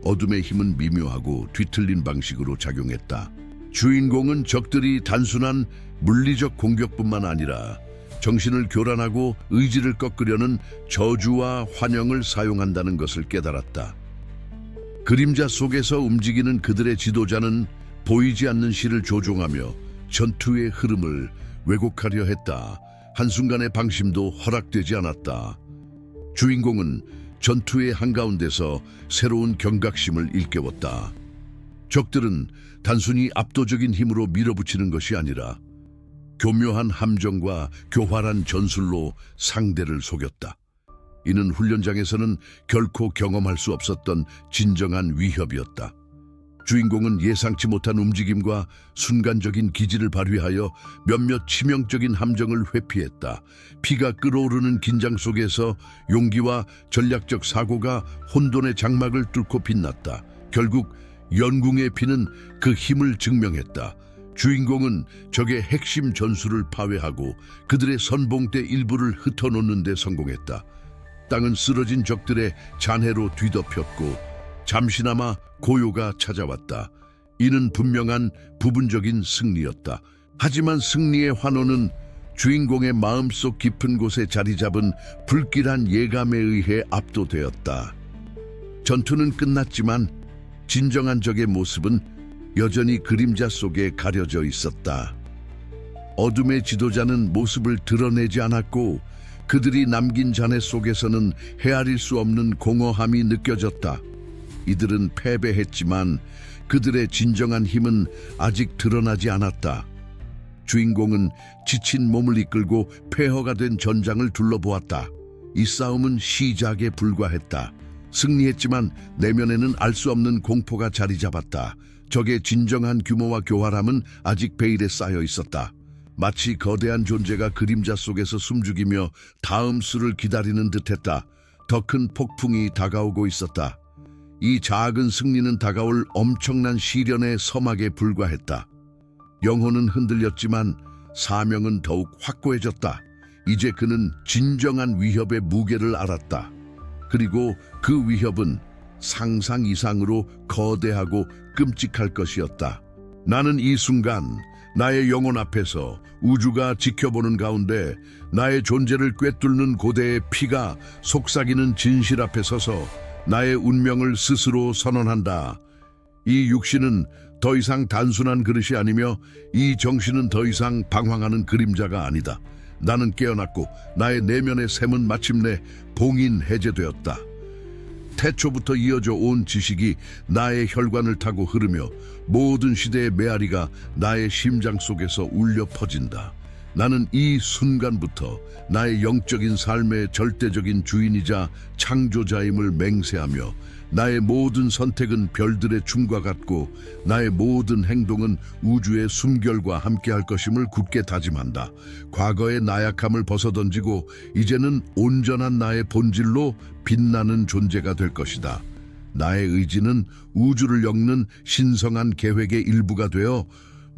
어둠의 힘은 미묘하고 뒤틀린 방식으로 작용했다. 주인공은 적들이 단순한 물리적 공격뿐만 아니라 정신을 교란하고 의지를 꺾으려는 저주와 환영을 사용한다는 것을 깨달았다. 그림자 속에서 움직이는 그들의 지도자는 보이지 않는 실을 조종하며 전투의 흐름을 왜곡하려 했다. 한순간의 방심도 허락되지 않았다. 주인공은 전투의 한가운데서 새로운 경각심을 일깨웠다. 적들은 단순히 압도적인 힘으로 밀어붙이는 것이 아니라 교묘한 함정과 교활한 전술로 상대를 속였다. 이는 훈련장에서는 결코 경험할 수 없었던 진정한 위협이었다. 주인공은 예상치 못한 움직임과 순간적인 기지를 발휘하여 몇몇 치명적인 함정을 회피했다. 피가 끓어오르는 긴장 속에서 용기와 전략적 사고가 혼돈의 장막을 뚫고 빛났다. 결국 연궁의 피는 그 힘을 증명했다. 주인공은 적의 핵심 전술을 파괴하고 그들의 선봉대 일부를 흩어놓는 데 성공했다. 땅은 쓰러진 적들의 잔해로 뒤덮였고 잠시나마 고요가 찾아왔다. 이는 분명한 부분적인 승리였다. 하지만 승리의 환호는 주인공의 마음속 깊은 곳에 자리 잡은 불길한 예감에 의해 압도되었다. 전투는 끝났지만 진정한 적의 모습은 여전히 그림자 속에 가려져 있었다. 어둠의 지도자는 모습을 드러내지 않았고 그들이 남긴 잔해 속에서는 헤아릴 수 없는 공허함이 느껴졌다. 이들은 패배했지만 그들의 진정한 힘은 아직 드러나지 않았다. 주인공은 지친 몸을 이끌고 폐허가 된 전장을 둘러보았다. 이 싸움은 시작에 불과했다. 승리했지만 내면에는 알 수 없는 공포가 자리 잡았다. 적의 진정한 규모와 교활함은 아직 베일에 쌓여 있었다. 마치 거대한 존재가 그림자 속에서 숨죽이며 다음 수를 기다리는 듯했다. 더 큰 폭풍이 다가오고 있었다. 이 작은 승리는 다가올 엄청난 시련의 서막에 불과했다. 영혼은 흔들렸지만 사명은 더욱 확고해졌다. 이제 그는 진정한 위협의 무게를 알았다. 그리고 그 위협은 상상 이상으로 거대하고 끔찍할 것이었다. 나는 이 순간 나의 영혼 앞에서 우주가 지켜보는 가운데 나의 존재를 꿰뚫는 고대의 피가 속삭이는 진실 앞에 서서 나의 운명을 스스로 선언한다. 이 육신은 더 이상 단순한 그릇이 아니며 이 정신은 더 이상 방황하는 그림자가 아니다. 나는 깨어났고 나의 내면의 샘은 마침내 봉인 해제되었다. 태초부터 이어져 온 지식이 나의 혈관을 타고 흐르며 모든 시대의 메아리가 나의 심장 속에서 울려 퍼진다. 나는 이 순간부터 나의 영적인 삶의 절대적인 주인이자 창조자임을 맹세하며 나의 모든 선택은 별들의 춤과 같고 나의 모든 행동은 우주의 숨결과 함께할 것임을 굳게 다짐한다. 과거의 나약함을 벗어던지고 이제는 온전한 나의 본질로 빛나는 존재가 될 것이다. 나의 의지는 우주를 엮는 신성한 계획의 일부가 되어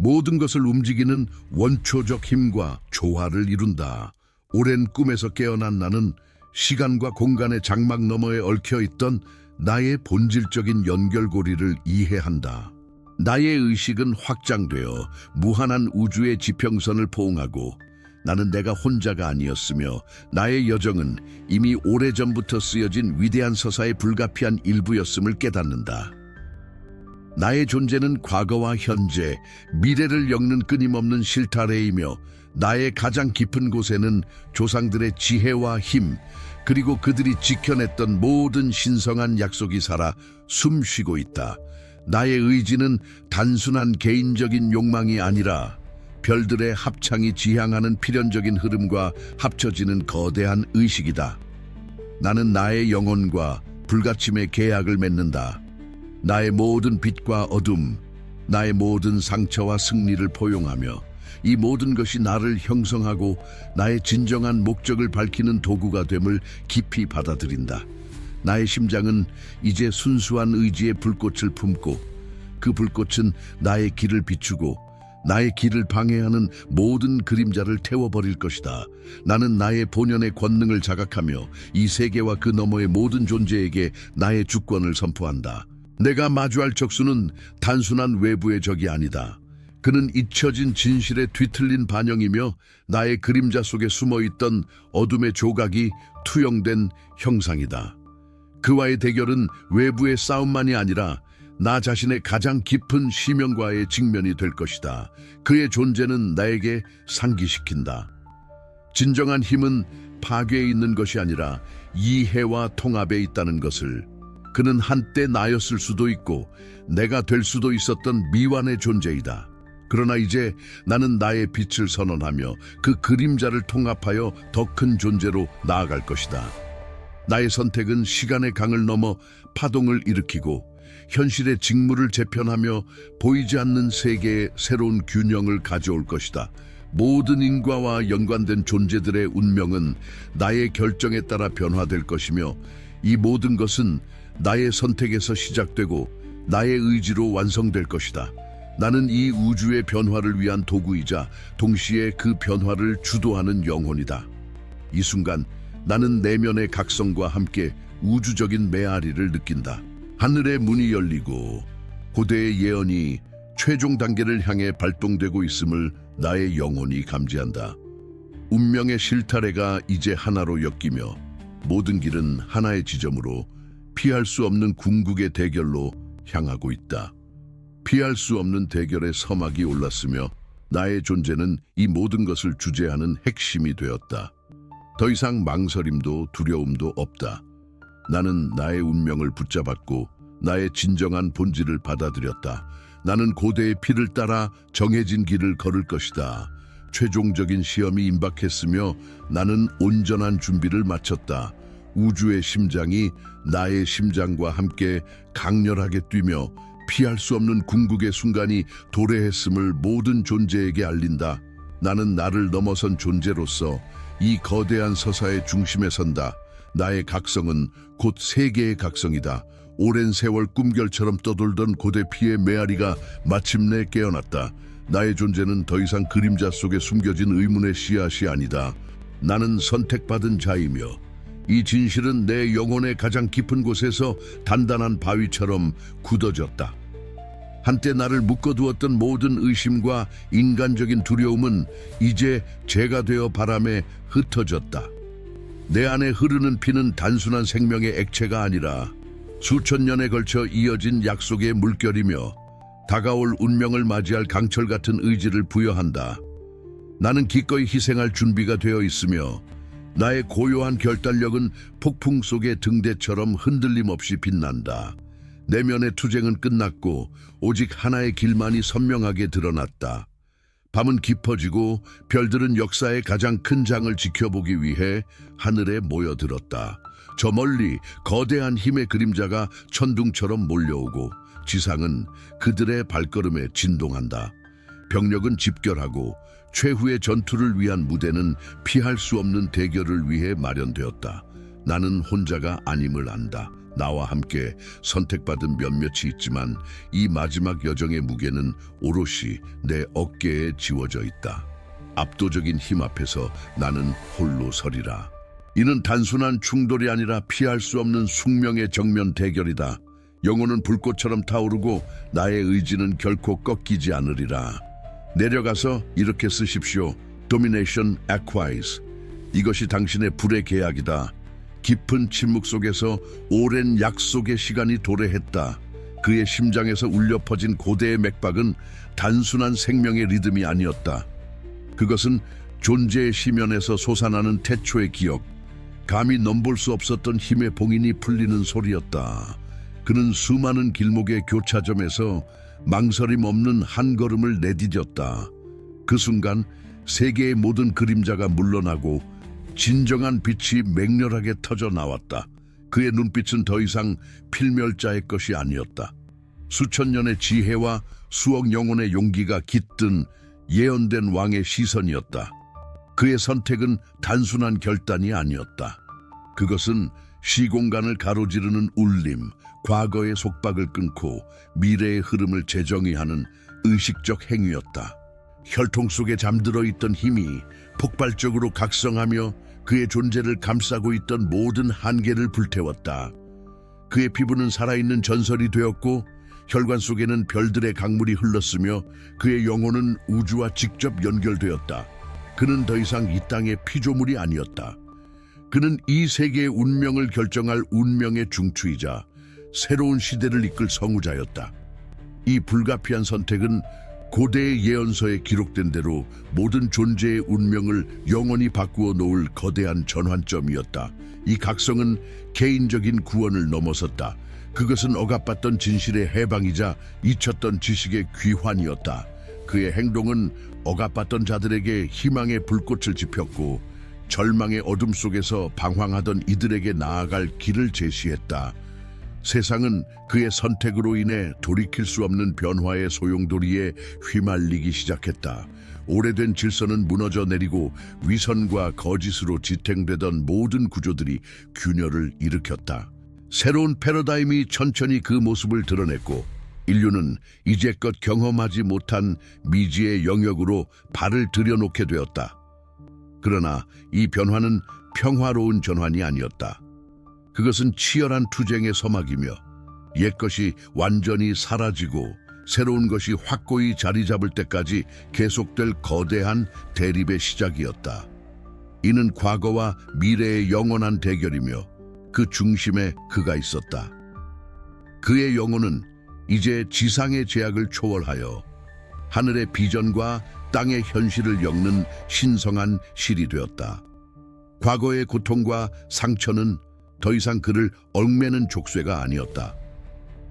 모든 것을 움직이는 원초적 힘과 조화를 이룬다. 오랜 꿈에서 깨어난 나는 시간과 공간의 장막 너머에 얽혀있던 나의 본질적인 연결고리를 이해한다. 나의 의식은 확장되어 무한한 우주의 지평선을 포옹하고 나는 내가 혼자가 아니었으며 나의 여정은 이미 오래전부터 쓰여진 위대한 서사의 불가피한 일부였음을 깨닫는다. 나의 존재는 과거와 현재, 미래를 엮는 끊임없는 실타래이며 나의 가장 깊은 곳에는 조상들의 지혜와 힘, 그리고 그들이 지켜냈던 모든 신성한 약속이 살아 숨쉬고 있다. 나의 의지는 단순한 개인적인 욕망이 아니라 별들의 합창이 지향하는 필연적인 흐름과 합쳐지는 거대한 의식이다. 나는 나의 영혼과 불가침의 계약을 맺는다. 나의 모든 빛과 어둠, 나의 모든 상처와 승리를 포용하며 이 모든 것이 나를 형성하고 나의 진정한 목적을 밝히는 도구가 됨을 깊이 받아들인다. 나의 심장은 이제 순수한 의지의 불꽃을 품고 그 불꽃은 나의 길을 비추고 나의 길을 방해하는 모든 그림자를 태워버릴 것이다. 나는 나의 본연의 권능을 자각하며 이 세계와 그 너머의 모든 존재에게 나의 주권을 선포한다. 내가 마주할 적수는 단순한 외부의 적이 아니다. 그는 잊혀진 진실의 뒤틀린 반영이며 나의 그림자 속에 숨어있던 어둠의 조각이 투영된 형상이다. 그와의 대결은 외부의 싸움만이 아니라 나 자신의 가장 깊은 시명과의 직면이 될 것이다. 그의 존재는 나에게 상기시킨다. 진정한 힘은 파괴에 있는 것이 아니라 이해와 통합에 있다는 것을. 그는 한때 나였을 수도 있고 내가 될 수도 있었던 미완의 존재이다. 그러나 이제 나는 나의 빛을 선언하며 그 그림자를 통합하여 더 큰 존재로 나아갈 것이다. 나의 선택은 시간의 강을 넘어 파동을 일으키고 현실의 직무를 재편하며 보이지 않는 세계의 새로운 균형을 가져올 것이다. 모든 인과와 연관된 존재들의 운명은 나의 결정에 따라 변화될 것이며 이 모든 것은 나의 선택에서 시작되고 나의 의지로 완성될 것이다. 나는 이 우주의 변화를 위한 도구이자 동시에 그 변화를 주도하는 영혼이다. 이 순간 나는 내면의 각성과 함께 우주적인 메아리를 느낀다. 하늘의 문이 열리고 고대의 예언이 최종 단계를 향해 발동되고 있음을 나의 영혼이 감지한다. 운명의 실타래가 이제 하나로 엮이며 모든 길은 하나의 지점으로 피할 수 없는 궁극의 대결로 향하고 있다. 피할 수 없는 대결의 서막이 올랐으며 나의 존재는 이 모든 것을 주재하는 핵심이 되었다. 더 이상 망설임도 두려움도 없다. 나는 나의 운명을 붙잡았고 나의 진정한 본질을 받아들였다. 나는 고대의 피를 따라 정해진 길을 걸을 것이다. 최종적인 시험이 임박했으며 나는 온전한 준비를 마쳤다. 우주의 심장이 나의 심장과 함께 강렬하게 뛰며 피할 수 없는 궁극의 순간이 도래했음을 모든 존재에게 알린다. 나는 나를 넘어선 존재로서 이 거대한 서사의 중심에 선다. 나의 각성은 곧 세계의 각성이다. 오랜 세월 꿈결처럼 떠돌던 고대 피의 메아리가 마침내 깨어났다. 나의 존재는 더 이상 그림자 속에 숨겨진 의문의 씨앗이 아니다. 나는 선택받은 자이며 이 진실은 내 영혼의 가장 깊은 곳에서 단단한 바위처럼 굳어졌다. 한때 나를 묶어두었던 모든 의심과 인간적인 두려움은 이제 재가 되어 바람에 흩어졌다. 내 안에 흐르는 피는 단순한 생명의 액체가 아니라 수천 년에 걸쳐 이어진 약속의 물결이며 다가올 운명을 맞이할 강철 같은 의지를 부여한다. 나는 기꺼이 희생할 준비가 되어 있으며 나의 고요한 결단력은 폭풍 속의 등대처럼 흔들림 없이 빛난다. 내면의 투쟁은 끝났고 오직 하나의 길만이 선명하게 드러났다. 밤은 깊어지고 별들은 역사의 가장 큰 장을 지켜보기 위해 하늘에 모여들었다. 저 멀리 거대한 힘의 그림자가 천둥처럼 몰려오고 지상은 그들의 발걸음에 진동한다. 병력은 집결하고 최후의 전투를 위한 무대는 피할 수 없는 대결을 위해 마련되었다. 나는 혼자가 아님을 안다. 나와 함께 선택받은 몇몇이 있지만 이 마지막 여정의 무게는 오롯이 내 어깨에 지워져 있다. 압도적인 힘 앞에서 나는 홀로 서리라. 이는 단순한 충돌이 아니라 피할 수 없는 숙명의 정면 대결이다. 영혼은 불꽃처럼 타오르고 나의 의지는 결코 꺾이지 않으리라. 내려가서 이렇게 쓰십시오. Domination Acquires. 이것이 당신의 불의 계약이다. 깊은 침묵 속에서 오랜 약속의 시간이 도래했다. 그의 심장에서 울려 퍼진 고대의 맥박은 단순한 생명의 리듬이 아니었다. 그것은 존재의 심연에서 솟아나는 태초의 기억, 감히 넘볼 수 없었던 힘의 봉인이 풀리는 소리였다. 그는 수많은 길목의 교차점에서 망설임 없는 한 걸음을 내디뎠다. 그 순간 세계의 모든 그림자가 물러나고 진정한 빛이 맹렬하게 터져 나왔다. 그의 눈빛은 더 이상 필멸자의 것이 아니었다. 수천 년의 지혜와 수억 영혼의 용기가 깃든 예언된 왕의 시선이었다. 그의 선택은 단순한 결단이 아니었다. 그것은 시공간을 가로지르는 울림, 과거의 속박을 끊고 미래의 흐름을 재정의하는 의식적 행위였다. 혈통 속에 잠들어 있던 힘이 폭발적으로 각성하며 그의 존재를 감싸고 있던 모든 한계를 불태웠다. 그의 피부는 살아있는 전설이 되었고 혈관 속에는 별들의 강물이 흘렀으며 그의 영혼은 우주와 직접 연결되었다. 그는 더 이상 이 땅의 피조물이 아니었다. 그는 이 세계의 운명을 결정할 운명의 중추이자 새로운 시대를 이끌 성우자였다. 이 불가피한 선택은 고대의 예언서에 기록된 대로 모든 존재의 운명을 영원히 바꾸어 놓을 거대한 전환점이었다. 이 각성은 개인적인 구원을 넘어섰다. 그것은 억압받던 진실의 해방이자 잊혔던 지식의 귀환이었다. 그의 행동은 억압받던 자들에게 희망의 불꽃을 지폈고 절망의 어둠 속에서 방황하던 이들에게 나아갈 길을 제시했다. 세상은 그의 선택으로 인해 돌이킬 수 없는 변화의 소용돌이에 휘말리기 시작했다. 오래된 질서는 무너져 내리고 위선과 거짓으로 지탱되던 모든 구조들이 균열을 일으켰다. 새로운 패러다임이 천천히 그 모습을 드러냈고 인류는 이제껏 경험하지 못한 미지의 영역으로 발을 들여놓게 되었다. 그러나 이 변화는 평화로운 전환이 아니었다. 그것은 치열한 투쟁의 서막이며 옛것이 완전히 사라지고 새로운 것이 확고히 자리 잡을 때까지 계속될 거대한 대립의 시작이었다. 이는 과거와 미래의 영원한 대결이며 그 중심에 그가 있었다. 그의 영혼은 이제 지상의 제약을 초월하여 하늘의 비전과 땅의 현실을 엮는 신성한 실이 되었다. 과거의 고통과 상처는 더 이상 그를 얽매는 족쇄가 아니었다.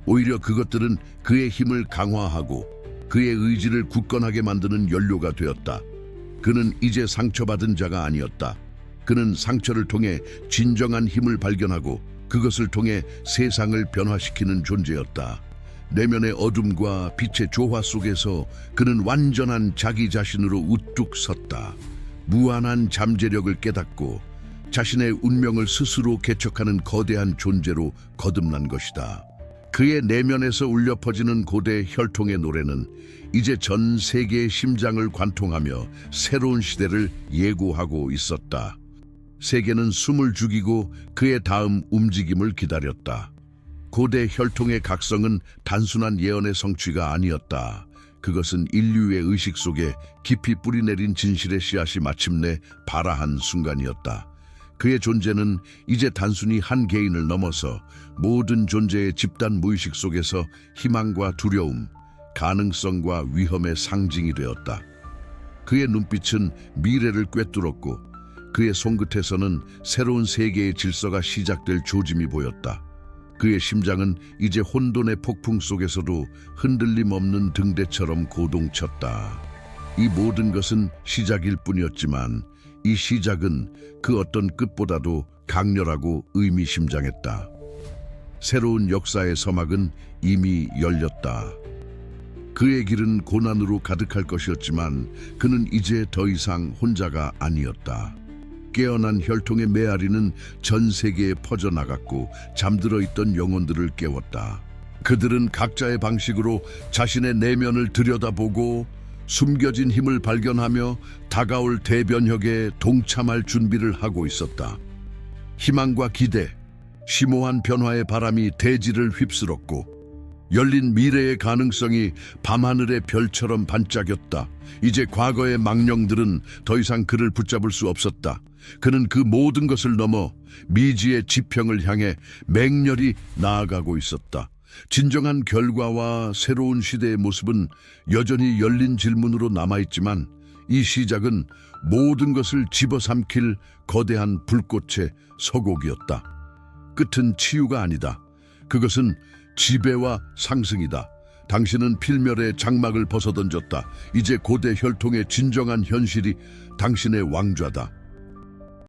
오히려 그것들은 그의 힘을 강화하고 그의 의지를 굳건하게 만드는 연료가 되었다. 그는 이제 상처받은 자가 아니었다. 그는 상처를 통해 진정한 힘을 발견하고 그것을 통해 세상을 변화시키는 존재였다. 내면의 어둠과 빛의 조화 속에서 그는 완전한 자기 자신으로 우뚝 섰다. 무한한 잠재력을 깨닫고 자신의 운명을 스스로 개척하는 거대한 존재로 거듭난 것이다. 그의 내면에서 울려 퍼지는 고대 혈통의 노래는 이제 전 세계의 심장을 관통하며 새로운 시대를 예고하고 있었다. 세계는 숨을 죽이고 그의 다음 움직임을 기다렸다. 고대 혈통의 각성은 단순한 예언의 성취가 아니었다. 그것은 인류의 의식 속에 깊이 뿌리내린 진실의 씨앗이 마침내 발아한 순간이었다. 그의 존재는 이제 단순히 한 개인을 넘어서 모든 존재의 집단 무의식 속에서 희망과 두려움, 가능성과 위험의 상징이 되었다. 그의 눈빛은 미래를 꿰뚫었고 그의 손끝에서는 새로운 세계의 질서가 시작될 조짐이 보였다. 그의 심장은 이제 혼돈의 폭풍 속에서도 흔들림 없는 등대처럼 고동쳤다. 이 모든 것은 시작일 뿐이었지만 이 시작은 그 어떤 끝보다도 강렬하고 의미심장했다. 새로운 역사의 서막은 이미 열렸다. 그의 길은 고난으로 가득할 것이었지만 그는 이제 더 이상 혼자가 아니었다. 깨어난 혈통의 메아리는 전 세계에 퍼져나갔고 잠들어 있던 영혼들을 깨웠다. 그들은 각자의 방식으로 자신의 내면을 들여다보고 숨겨진 힘을 발견하며 다가올 대변혁에 동참할 준비를 하고 있었다. 희망과 기대, 심오한 변화의 바람이 대지를 휩쓸었고 열린 미래의 가능성이 밤하늘의 별처럼 반짝였다. 이제 과거의 망령들은 더 이상 그를 붙잡을 수 없었다. 그는 그 모든 것을 넘어 미지의 지평을 향해 맹렬히 나아가고 있었다. 진정한 결과와 새로운 시대의 모습은 여전히 열린 질문으로 남아있지만 이 시작은 모든 것을 집어삼킬 거대한 불꽃의 서곡이었다. 끝은 치유가 아니다. 그것은 지배와 상승이다. 당신은 필멸의 장막을 벗어던졌다. 이제 고대 혈통의 진정한 현실이 당신의 왕좌다.